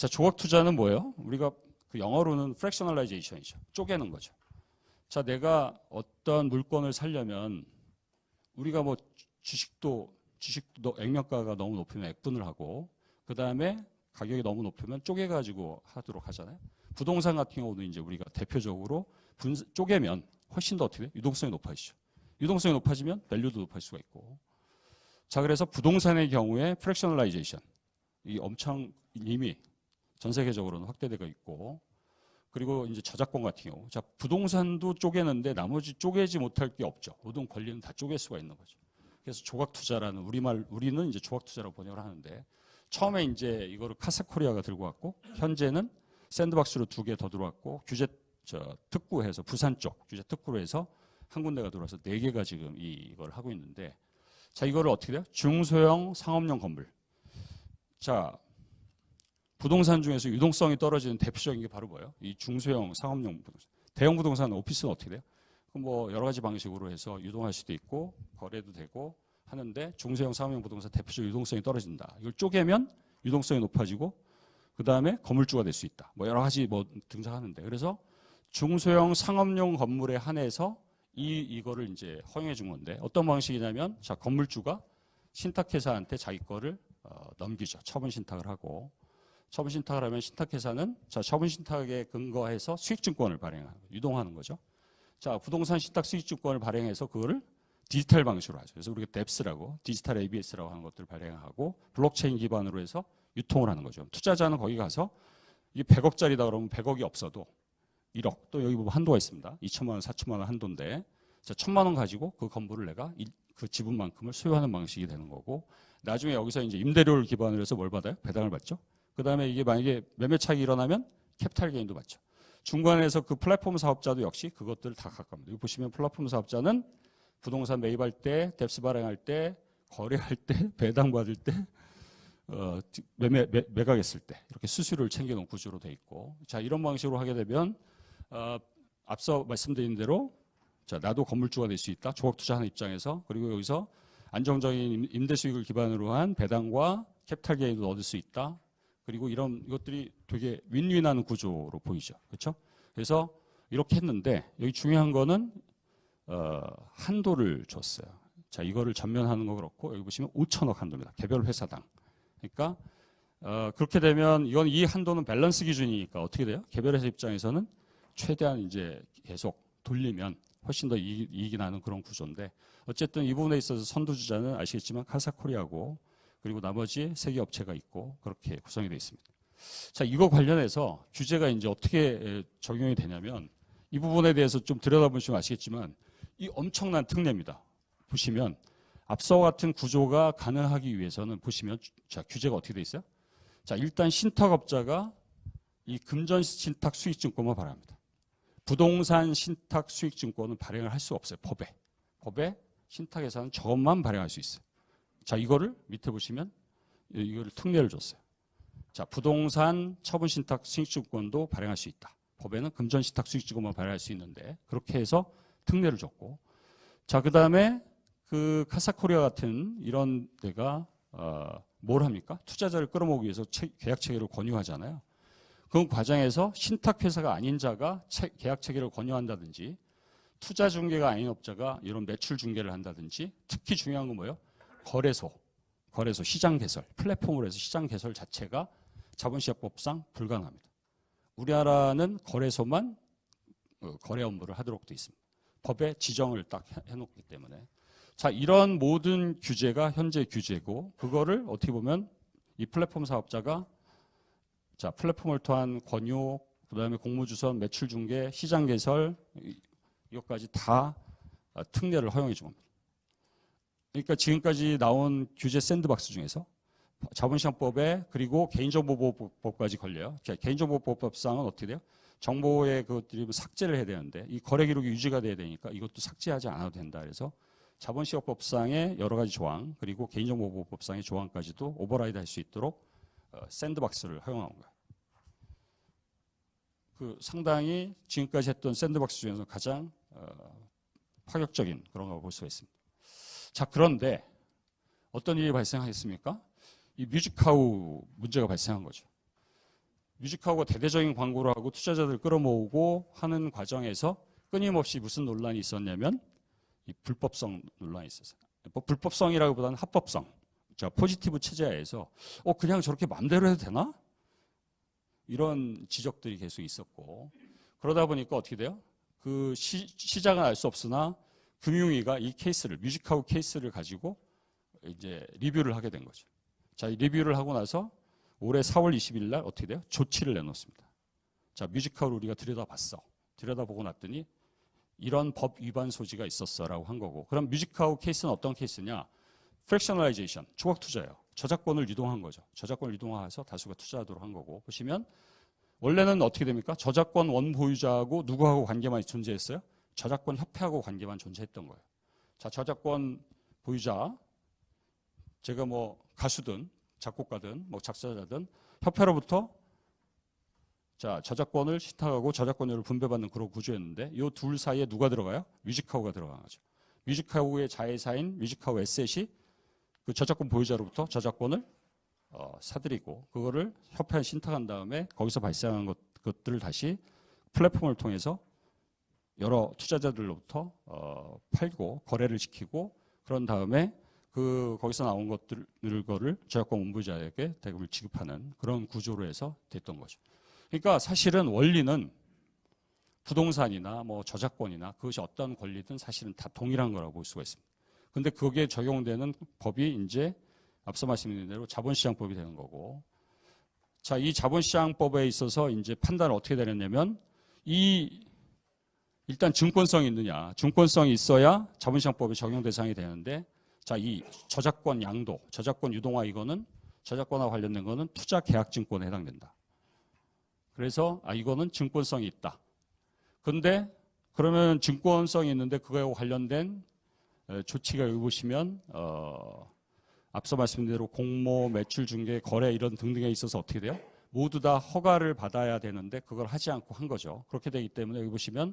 자, 조각 투자는 뭐예요? 우리가 그 영어로는 fractionalization이죠. 쪼개는 거죠. 자, 내가 어떤 물건을 사려면 우리가 뭐 주식도 액면가가 너무 높으면 액분을 하고 그 다음에 가격이 너무 높으면 쪼개가지고 하도록 하잖아요. 부동산 같은 경우도 이제 우리가 대표적으로 쪼개면 훨씬 더 어떻게 돼? 유동성이 높아지죠. 유동성이 높아지면 밸류도 높아질 수가 있고. 자, 그래서 부동산의 경우에 프랙셔널라이제이션 이 엄청 이미 전 세계적으로는 확대되고 있고, 그리고 이제 저작권 같은 경우, 자, 부동산도 쪼개는데 나머지 쪼개지 못할 게 없죠. 모든 권리는 다 쪼갤 수가 있는 거죠. 그래서 조각 투자라는 우리는 이제 조각 투자라고 번역을 하는데, 처음에 이제 이거를 카사코리아가 들고 왔고, 현재는 샌드박스로 2개 더 들어왔고, 특구해서 부산 쪽 규제 특구로 해서 한 군데가 들어와서 4개가 지금 이걸 하고 있는데, 자, 이거를 어떻게 돼요? 중소형 상업용 건물. 자, 부동산 중에서 유동성이 떨어지는 대표적인 게 바로 뭐예요? 이 중소형 상업용 부동산. 대형 부동산 오피스는 어떻게 돼요? 뭐 여러 가지 방식으로 해서 유동할 수도 있고 거래도 되고 하는데, 중소형 상업용 부동산 대표적 유동성이 떨어진다. 이걸 쪼개면 유동성이 높아지고 그 다음에 건물주가 될 수 있다. 뭐 여러 가지 뭐 등장하는데, 그래서 중소형 상업용 건물에 한해서 이거를 이제 허용해 준 건데, 어떤 방식이냐면, 자, 건물주가 신탁회사한테 자기 거를 넘기죠. 처분 신탁을 하고, 처분 신탁을 하면 신탁회사는 자, 처분 신탁에 근거해서 수익증권을 발행하는, 유동하는 거죠. 자, 부동산 신탁 수익증권을 발행해서 그거를 디지털 방식으로 하죠. 그래서 우리가 DEPS라고, 디지털 ABS라고 하는 것들을 발행하고 블록체인 기반으로 해서 유통을 하는 거죠. 투자자는 거기 가서 이게 100억짜리다 그러면 100억이 없어도 1억, 또 여기 보면 한도가 있습니다. 2천만 원, 4천만 원 한도인데, 자, 1,000만 원 가지고 그 건물을 내가 그 지분만큼을 소유하는 방식이 되는 거고, 나중에 여기서 이제 임대료를 기반으로 해서 뭘 받아요? 배당을 받죠. 그 다음에 이게 만약에 매매 차익이 일어나면 캐피탈 게인도 받죠. 중간에서 그 플랫폼 사업자도 역시 그것들을 다 가깝니다. 여기 보시면 플랫폼 사업자는 부동산 매입할 때, 뎁스 발행할 때, 거래할 때, 배당 받을 때, 매각했을 때 이렇게 수수료를 챙겨놓은 구조로 돼 있고, 자, 이런 방식으로 하게 되면 앞서 말씀드린 대로, 자, 나도 건물주가 될 수 있다. 조각 투자하는 입장에서. 그리고 여기서 안정적인 임대 수익을 기반으로 한 배당과 캐피탈 게인도 얻을 수 있다. 그리고 이것들이 되게 윈윈하는 구조로 보이죠. 그렇죠? 그래서 이렇게 했는데, 여기 중요한 거는 한도를 줬어요. 자, 이거를 전면하는 거 그렇고, 여기 보시면 5천억 한도입니다. 개별 회사당. 그러니까 그렇게 되면 이 한도는 밸런스 기준이니까 어떻게 돼요? 개별 회사 입장에서는 최대한 이제 계속 돌리면 훨씬 더 이익이 나는 그런 구조인데, 어쨌든 이 부분에 있어서 선두주자는 아시겠지만 카사코리아고, 그리고 나머지 세계 업체가 있고, 그렇게 구성이 되어 있습니다. 자, 이거 관련해서 규제가 이제 어떻게 적용이 되냐면, 이 부분에 대해서 좀 들여다보시면 아시겠지만 이 엄청난 특례입니다. 보시면 앞서와 같은 구조가 가능하기 위해서는 보시면, 자, 규제가 어떻게 되어 있어요? 자, 일단 신탁업자가 이 금전 신탁 수익증권만 발행합니다. 부동산 신탁 수익증권은 발행을 할 수 없어요. 법에 신탁회사는 저것만 발행할 수 있어요. 자, 이거를 밑에 보시면 이거를 특례를 줬어요. 자, 부동산 처분 신탁 수익증권도 발행할 수 있다. 법에는 금전 신탁 수익증권만 발행할 수 있는데, 그렇게 해서 특례를 줬고, 자, 그 다음에 그 카사코리아 같은 이런 데가 뭘 합니까? 투자자를 끌어모으기 위해서 계약 체계를 권유하잖아요. 그 과정에서 신탁회사가 아닌 자가 계약 체계를 권유한다든지, 투자 중개가 아닌 업자가 이런 매출 중개를 한다든지, 특히 중요한 건 뭐예요? 거래소, 시장 개설, 플랫폼으로 해서 시장 개설 자체가 자본시장법상 불가능합니다. 우리나라는 거래소만 거래 업무를 하도록 되어 있습니다. 법에 지정을 딱 해놓기 때문에. 자, 이런 모든 규제가 현재 규제고, 그거를 어떻게 보면 이 플랫폼 사업자가, 자, 플랫폼을 통한 권유, 그 다음에 공모주선, 매출 중개, 시장 개설, 이것까지 다 특례를 허용해 준 겁니다. 그러니까 지금까지 나온 규제 샌드박스 중에서 자본시장법에, 그리고 개인정보보호법까지 걸려요. 개인정보보호법상은 어떻게 돼요? 정보의 그것들이 삭제를 해야 되는데, 이 거래 기록이 유지가 돼야 되니까 이것도 삭제하지 않아도 된다. 그래서 자본시장법상의 여러 가지 조항, 그리고 개인정보보호법상의 조항까지도 오버라이드 할 수 있도록 샌드박스를 허용한 거예요. 그 상당히 지금까지 했던 샌드박스 중에서 가장 파격적인 그런 거 볼 수가 있습니다. 자, 그런데 어떤 일이 발생하겠습니까? 이 뮤직하우 문제가 발생한 거죠. 뮤직하우가 대대적인 광고를 하고 투자자들 끌어모으고 하는 과정에서 끊임없이 무슨 논란이 있었냐면 이 불법성 논란이 있었어요. 뭐 불법성이라기보다는 합법성. 자, 포지티브 체제하에서 그냥 저렇게 마음대로 해도 되나? 이런 지적들이 계속 있었고, 그러다 보니까 어떻게 돼요? 그 시작은 알 수 없으나 금융위가 이 케이스를, 뮤직하우 케이스를 가지고 이제 리뷰를 하게 된 거죠. 자, 이 리뷰를 하고 나서 올해 4월 20일 날 어떻게 돼요? 조치를 내놓습니다. 자, 뮤직하우를 우리가 들여다봤어. 들여다보고 났더니 이런 법 위반 소지가 있었어라고 한 거고. 그럼 뮤직하우 케이스는 어떤 케이스냐? 프랙셔널라이제이션, 조각 투자예요. 저작권을 유동한 거죠. 저작권을 유동화해서 다수가 투자하도록 한 거고. 보시면 원래는 어떻게 됩니까? 저작권 원보유자하고 누구하고 관계만 존재했어요? 저작권 협회하고 관계만 존재했던 거예요. 자, 저작권 보유자, 제가 뭐 가수든 작곡가든 뭐 작사자든 협회로부터 자, 저작권을 신탁하고 저작권료를 분배받는 그런 구조였는데 이 둘 사이에 누가 들어가요? 뮤직하우가 들어가는 거죠. 뮤직하우의 자회사인 뮤직하우 에셋이 그 저작권 보유자로부터 저작권을 사들이고 그거를 협회에 신탁한 다음에 거기서 발생한 것들을 다시 플랫폼을 통해서 여러 투자자들로부터 팔고 거래를 시키고 그런 다음에 그 거기서 나온 거를 저작권 원보유자에게 대금을 지급하는 그런 구조로 해서 됐던 거죠. 그러니까 사실은 원리는 부동산이나 뭐 저작권이나 그것이 어떤 권리든 사실은 다 동일한 거라고 볼 수가 있습니다. 근데 거기에 적용되는 법이 이제 앞서 말씀드린 대로 자본시장법이 되는 거고. 자, 이 자본시장법에 있어서 이제 판단을 어떻게 내렸냐면 일단 증권성이 있느냐. 증권성이 있어야 자본시장법의 적용 대상이 되는데 자, 이 저작권 양도, 저작권 유동화 이거는 저작권과 관련된 거는 투자 계약 증권에 해당된다. 그래서 이거는 증권성이 있다. 근데 그러면 증권성이 있는데 그거와 관련된 조치가 여기 보시면 앞서 말씀드린 대로 공모, 매출 중개, 거래 이런 등등에 있어서 어떻게 돼요? 모두 다 허가를 받아야 되는데 그걸 하지 않고 한 거죠. 그렇게 되기 때문에 여기 보시면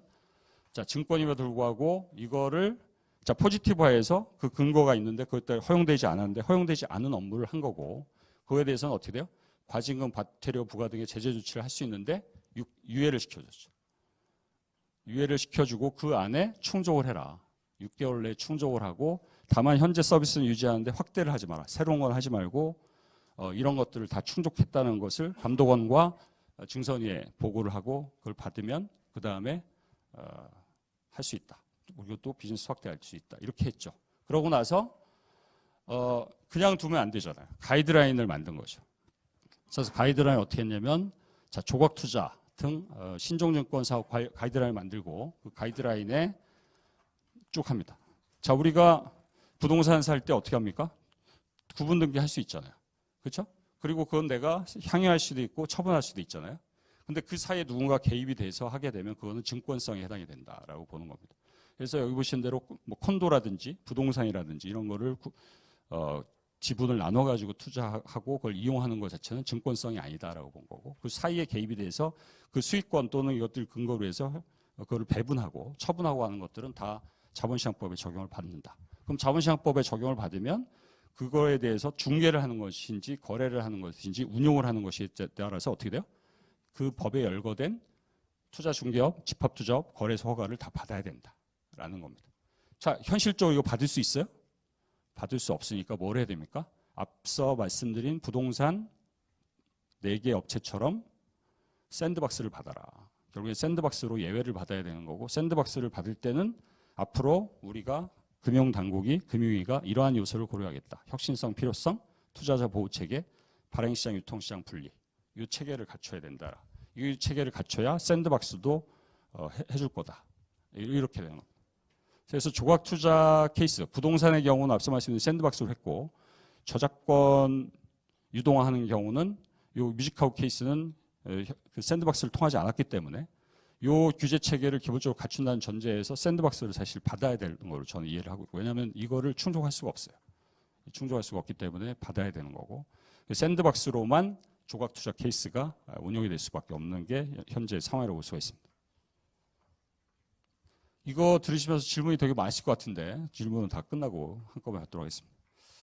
자, 증권임에도 불구하고 이거를 자, 포지티브화해서 그 근거가 있는데 그때 허용되지 않았는데 허용되지 않은 업무를 한 거고 그거에 대해서는 어떻게 돼요? 과징금, 과태료 부과 등의 제재 조치를 할 수 있는데 유예를 시켜줬죠. 유예를 시켜주고 그 안에 충족을 해라. 6개월 내에 충족을 하고 다만 현재 서비스는 유지하는데 확대를 하지 마라. 새로운 건 하지 말고 이런 것들을 다 충족했다는 것을 감독원과 증선위에 보고를 하고 그걸 받으면 그 다음에 할 수 있다. 그리고 또 비즈니스 확대할 수 있다. 이렇게 했죠. 그러고 나서 그냥 두면 안 되잖아요. 가이드라인을 만든 거죠. 그래서 가이드라인 어떻게 했냐면 자, 조각 투자 등 신종증권 사업 가이드라인을 만들고 그 가이드라인에 쭉 합니다. 자, 우리가 부동산 살 때 어떻게 합니까? 구분 등기 할 수 있잖아요. 그렇죠? 그리고 그건 내가 향유할 수도 있고 처분할 수도 있잖아요. 근데 그 사이에 누군가 개입이 돼서 하게 되면 그거는 증권성에 해당이 된다라고 보는 겁니다. 그래서 여기 보신 대로 뭐 콘도라든지 부동산이라든지 이런 거를 지분을 나눠가지고 투자하고 그걸 이용하는 것 자체는 증권성이 아니다라고 본 거고 그 사이에 개입이 돼서 그 수익권 또는 이것들 근거로 해서 그걸 배분하고 처분하고 하는 것들은 다 자본시장법에 적용을 받는다. 그럼 자본시장법에 적용을 받으면 그거에 대해서 중개를 하는 것인지 거래를 하는 것인지 운용을 하는 것에 따라서 어떻게 돼요? 그 법에 열거된 투자중개업, 집합투자업, 거래소 허가를 다 받아야 된다라는 겁니다. 자, 현실적으로 이거 받을 수 있어요? 받을 수 없으니까 뭘 해야 됩니까? 앞서 말씀드린 부동산 4개 업체처럼 샌드박스를 받아라. 결국에 샌드박스로 예외를 받아야 되는 거고 샌드박스를 받을 때는 앞으로 우리가 금융당국이 금융위가 이러한 요소를 고려하겠다. 혁신성, 필요성, 투자자 보호체계, 발행시장, 유통시장 분리. 이 체계를 갖춰야 된다. 이 체계를 갖춰야 샌드박스도 해줄 거다. 이렇게 되는 겁니다. 그래서 조각 투자 케이스, 부동산의 경우는 앞서 말씀드린 샌드박스로 했고 저작권 유동화하는 경우는 이 뮤직하우 케이스는 그 샌드박스를 통하지 않았기 때문에 이 규제 체계를 기본적으로 갖춘다는 전제에서 샌드박스를 사실 받아야 되는 걸로 저는 이해를 하고 있고 왜냐하면 이거를 충족할 수가 없어요. 충족할 수가 없기 때문에 받아야 되는 거고 샌드박스로만 조각 투자 케이스가 운영이 될 수밖에 없는 게 현재 상황이라고 볼 수가 있습니다. 이거 들으시면서 질문이 되게 많으실 것 같은데 질문은 다 끝나고 한꺼번에 하도록 하겠습니다.